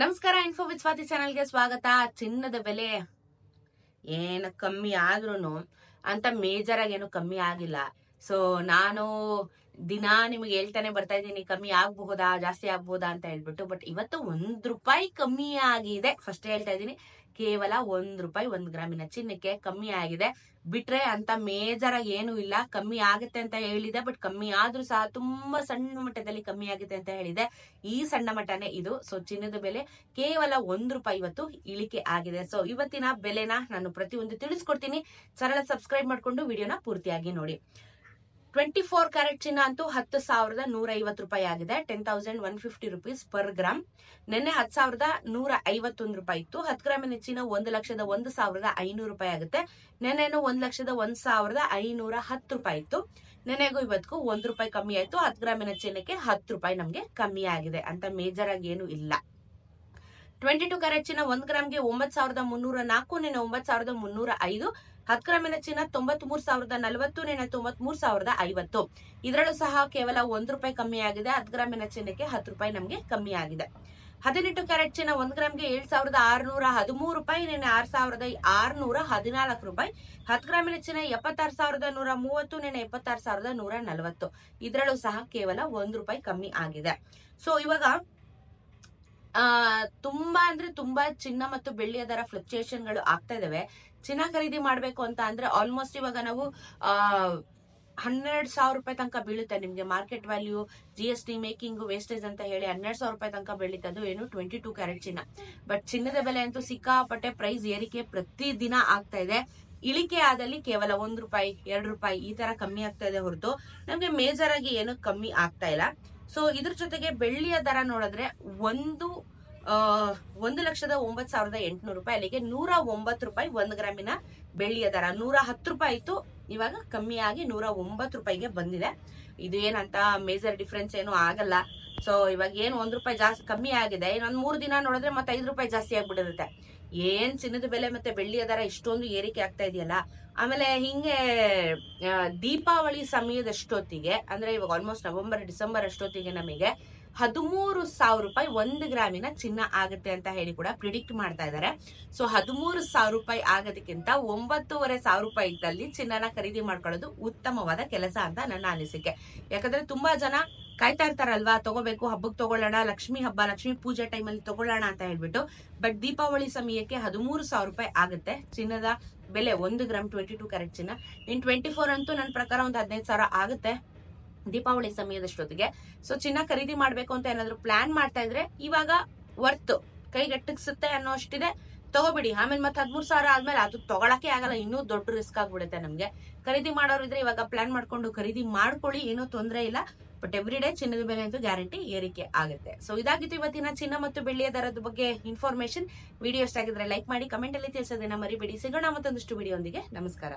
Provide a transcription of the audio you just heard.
ನಮಸ್ಕಾರ. Info with Swati ಚಾನಲ್ಗೆ ಸ್ವಾಗತ. ಚಿನ್ನದ ಬೆಲೆ ಏನು ಕಮ್ಮಿ ಆದ್ರೂ ಅಂತ ಮೇಜರ್ ಆಗಿ ಏನು ಕಮ್ಮಿ ಆಗಿಲ್ಲ. ಸೊ ನಾನು ದಿನಾ ನಿಮಗೆ ಹೇಳ್ತಾನೆ ಬರ್ತಾ ಇದ್ದೀನಿ, ಕಮ್ಮಿ ಆಗಬಹುದಾ ಜಾಸ್ತಿ ಆಗ್ಬಹುದಾ ಅಂತ ಹೇಳ್ಬಿಟ್ಟು. ಬಟ್ ಇವತ್ತು ₹1 ಕಮ್ಮಿ ಆಗಿದೆ. ಫಸ್ಟ್ ಹೇಳ್ತಾ ಇದ್ದೀನಿ, ಕೇವಲ ₹1 1 ಗ್ರಾಮಿನ ಚಿನ್ನಕ್ಕೆ ಕಮ್ಮಿ ಆಗಿದೆ. ಬಿಟ್ರೆ ಅಂತ ಮೇಜರ್ ಆಗಿ ಏನು ಇಲ್ಲ. ಕಮ್ಮಿ ಆಗುತ್ತೆ ಅಂತ ಹೇಳಿದೆ, ಬಟ್ ಕಮ್ಮಿ ಆದ್ರೂ ಸಹ ತುಂಬಾ ಸಣ್ಣ ಮಟ್ಟದಲ್ಲಿ ಕಮ್ಮಿ ಆಗುತ್ತೆ ಅಂತ ಹೇಳಿದೆ. ಈ ಸಣ್ಣ ಮಟ್ಟನೇ ಇದು. ಸೊ ಚಿನ್ನದ ಬೆಲೆ ಕೇವಲ ₹1 ಇವತ್ತು ಇಳಿಕೆ ಆಗಿದೆ. ಸೊ ಇವತ್ತಿನ ಬೆಲೆನ ನಾನು ಪ್ರತಿಯೊಂದು ತಿಳಿಸ್ಕೊಡ್ತೀನಿ. ಚಾನಲ್ ಸಬ್ಸ್ಕ್ರೈಬ್ ಮಾಡ್ಕೊಂಡು ವಿಡಿಯೋನ ಪೂರ್ತಿಯಾಗಿ ನೋಡಿ. 24 ಕ್ಯಾರೆಟ್ ಚಿನ್ನ ಅಂತೂ ₹10,150 ಆಗಿದೆ. 10,150 rupees ಪರ್ ಗ್ರಾಮ್. ನಿನ್ನೆ ₹10,151 ಇತ್ತು. 10 ಗ್ರಾಮಿನ ಚಿನ್ನ 1,01,500 ಆಗುತ್ತೆ. ನಿನ್ನೆನು 1,01,510 ಇತ್ತು. ನೆನೆಗೂ ಇವತ್ತಿಗೂ ₹1 ಕಮ್ಮಿ ಆಯ್ತು. 10 ಗ್ರಾಮಿನ ಚಿನ್ನಕ್ಕೆ ₹10 ನಮ್ಗೆ ಕಮ್ಮಿ ಆಗಿದೆ. ಅಂತ ಮೇಜರ್ ಆಗಿ ಏನು ಇಲ್ಲ. 22 ಕ್ಯಾರೆಟ್ ಚಿನ್ನ 1 ಗ್ರಾಮ್ಗೆ 9,304, ನೆನೆ 9,305. 10 ಗ್ರಾಮಿನ ಚಿನ್ನ 93,040, ನೆನೆ 93,050. ಇದರಲ್ಲೂ ಸಹ ಕೇವಲ ₹1 ಕಮ್ಮಿ ಆಗಿದೆ. 10 ಗ್ರಾಮಿನ ಚಿನ್ನಕ್ಕೆ ₹10 ನಮ್ಗೆ ಕಮ್ಮಿ ಆಗಿದೆ. 18 ಕ್ಯಾರೆಟ್ ಚಿನ್ನ 1 ಗ್ರಾಮ್ಗೆ 7,613, ನೆನೆ 6,614. 10 ಗ್ರಾಮಿನ ಚಿನ್ನ 76,130, ನೆನೆ 76,140. ಇದರಲ್ಲೂ ಸಹ ಕೇವಲ ₹1 ಕಮ್ಮಿ ಆಗಿದೆ. ಸೊ ಇವಾಗ ತುಂಬಾ ಅಂದ್ರೆ ತುಂಬಾ ಚಿನ್ನ ಮತ್ತು ಬೆಳ್ಳಿಯ ದರ ಫ್ಲಕ್ಚುಯೇಷನ್ ಗಳು ಆಗ್ತಾ ಇದಾವೆ. ಚಿನ್ನ ಖರೀದಿ ಮಾಡ್ಬೇಕು ಅಂತ ಅಂದ್ರೆ ಆಲ್ಮೋಸ್ಟ್ ಇವಾಗ ನಾವು ₹12,000 ತನಕ ಬೀಳುತ್ತೆ ನಿಮ್ಗೆ. Market value, GST, making, wastage ಅಂತ ಹೇಳಿ ₹12,000 ತನಕ ಬೀಳುತ್ತೆ. ಅದು ಏನು 22 ಕ್ಯಾರೆಟ್ ಚಿನ್ನ. ಬಟ್ ಚಿನ್ನದ ಬೆಲೆ ಅಂತೂ ಸಿಕ್ಕಾಪಟ್ಟೆ ಪ್ರೈಸ್ ಏರಿಕೆ ಪ್ರತಿ ದಿನ ಆಗ್ತಾ ಇದೆ. ಇಳಿಕೆ ಆದಲ್ಲಿ ಕೇವಲ ₹1, ₹2 ಈ ತರ ಕಮ್ಮಿ ಆಗ್ತಾ ಇದೆ ಹೊರತು ನಮ್ಗೆ ಮೇಜರ್ ಆಗಿ ಏನು ಕಮ್ಮಿ ಆಗ್ತಾ ಇಲ್ಲ. ಸೊ ಇದ್ರ ಜೊತೆಗೆ ಬೆಳ್ಳಿಯ ದರ ನೋಡಿದ್ರೆ 1,09,800 ಅಲ್ಲಿಗೆ ₹109 1 ಗ್ರಾಮಿನ ಬೆಳ್ಳಿಯ ದರ. ₹110 ಇತ್ತು, ಇವಾಗ ಕಮ್ಮಿ ಆಗಿ ₹109ಗೆ ಬಂದಿದೆ. ಇದು ಏನಂತ ಮೇಜರ್ ಡಿಫ್ರೆನ್ಸ್ ಏನು ಆಗಲ್ಲ. ಸೊ ಇವಾಗ ಏನು ₹1 ಜಾಸ್ತಿ ಕಮ್ಮಿ ಆಗಿದೆ, ಇನ್ನೊಂದ್ 3 ದಿನ ನೋಡಿದ್ರೆ ಮತ್ತೆ ₹5 ಜಾಸ್ತಿ ಆಗ್ಬಿಟ್ಟಿರುತ್ತೆ. ಏನ್ ಚಿನ್ನದ ಬೆಲೆ ಮತ್ತೆ ಬೆಳ್ಳಿಯ ದರ ಇಷ್ಟೊಂದು ಏರಿಕೆ ಆಗ್ತಾ ಇದೆಯಲ್ಲ. ಆಮೇಲೆ ಹಿಂಗೆ ದೀಪಾವಳಿ ಸಮಯದಷ್ಟೊತ್ತಿಗೆ ಅಂದ್ರೆ ಇವಾಗ ಆಲ್ಮೋಸ್ಟ್ ನವೆಂಬರ್ ಡಿಸೆಂಬರ್ ಅಷ್ಟೊತ್ತಿಗೆ ನಮಗೆ ₹13,000 1 ಗ್ರಾಮಿನ ಚಿನ್ನ ಆಗುತ್ತೆ ಅಂತ ಹೇಳಿ ಕೂಡ ಪ್ರಿಡಿಕ್ಟ್ ಮಾಡ್ತಾ ಇದ್ದಾರೆ. ಸೊ ₹13,000 ಆಗೋದಕ್ಕಿಂತ ₹9,500 ಇದ್ದಲ್ಲಿ ಚಿನ್ನನ ಖರೀದಿ ಮಾಡ್ಕೊಳ್ಳೋದು ಉತ್ತಮವಾದ ಕೆಲಸ ಅಂತ ನನ್ನ ಅನಿಸಿಕೆ. ಯಾಕಂದ್ರೆ ತುಂಬಾ ಜನ ಕಾಯ್ತಾ ಇರ್ತಾರಲ್ವಾ, ತಗೋಬೇಕು, ಹಬ್ಬಕ್ಕೆ ತಗೊಳ್ಳೋಣ, ಲಕ್ಷ್ಮಿ ಹಬ್ಬ, ಲಕ್ಷ್ಮಿ ಪೂಜೆ ಟೈಮಲ್ಲಿ ತಗೊಳ್ಳೋಣ ಅಂತ ಹೇಳ್ಬಿಟ್ಟು. ಬಟ್ ದೀಪಾವಳಿ ಸಮಯಕ್ಕೆ ₹13,000 ಆಗುತ್ತೆ ಚಿನ್ನದ ಬೆಲೆ. 1 ಗ್ರಾಮ್ 22 ಕ್ಯಾರೆಟ್ ಚಿನ್ನ. ಇನ್ 24 ಅಂತೂ ನನ್ನ ಪ್ರಕಾರ ಒಂದು 15,000 ಆಗುತ್ತೆ ದೀಪಾವಳಿ ಸಮಯದಷ್ಟೊತ್ತಿಗೆ. ಸೊ ಚಿನ್ನ ಖರೀದಿ ಮಾಡ್ಬೇಕು ಅಂತ ಏನಾದ್ರು ಪ್ಲಾನ್ ಮಾಡ್ತಾ ಇದ್ರೆ ಇವಾಗ ವರ್ತ್ ಕೈಗೆಟಕ್ಸುತ್ತೆ ಅನ್ನೋ ಅಷ್ಟಿದೆ, ತಗೋಬಿಡಿ. ಆಮೇಲೆ ಮತ್ತೆ 13,000 ಆದ್ಮೇಲೆ ಅದು ತಗೊಳಕ್ಕೆ ಆಗಲ್ಲ, ಇನ್ನೂ ದೊಡ್ಡ ರಿಸ್ಕ್ ಆಗ್ಬಿಡುತ್ತೆ ನಮ್ಗೆ. ಖರೀದಿ ಮಾಡೋರು ಇದ್ರೆ ಇವಾಗ ಪ್ಲಾನ್ ಮಾಡ್ಕೊಂಡು ಖರೀದಿ ಮಾಡ್ಕೊಳ್ಳಿ, ಏನೂ ತೊಂದರೆ ಇಲ್ಲ. ಬಟ್ ಎವ್ರಿ ಡೇ ಚಿನ್ನದ ಬೆಲೆ ಅಂತೂ ಗ್ಯಾರಂಟಿ ಏರಿಕೆ ಆಗುತ್ತೆ. ಸೊ ಇದಾಗಿತ್ತು ಇವತ್ತಿನ ಚಿನ್ನ ಮತ್ತು ಬೆಳ್ಳಿಯ ದರದ ಬಗ್ಗೆ ಇನ್ಫಾರ್ಮೇಶನ್. ವಿಡಿಯೋ ಇಷ್ಟ ಆಗಿದ್ರೆ ಲೈಕ್ ಮಾಡಿ, ಕಮೆಂಟ್ ಅಲ್ಲಿ ತಿಳಿಸೋದನ್ನ ಮರಿಬೇಡಿ. ಸಿಗೋಣ ಮತ್ತೊಂದಿಷ್ಟು ವಿಡಿಯೋ ಒಂದಿಗೆ. ನಮಸ್ಕಾರ.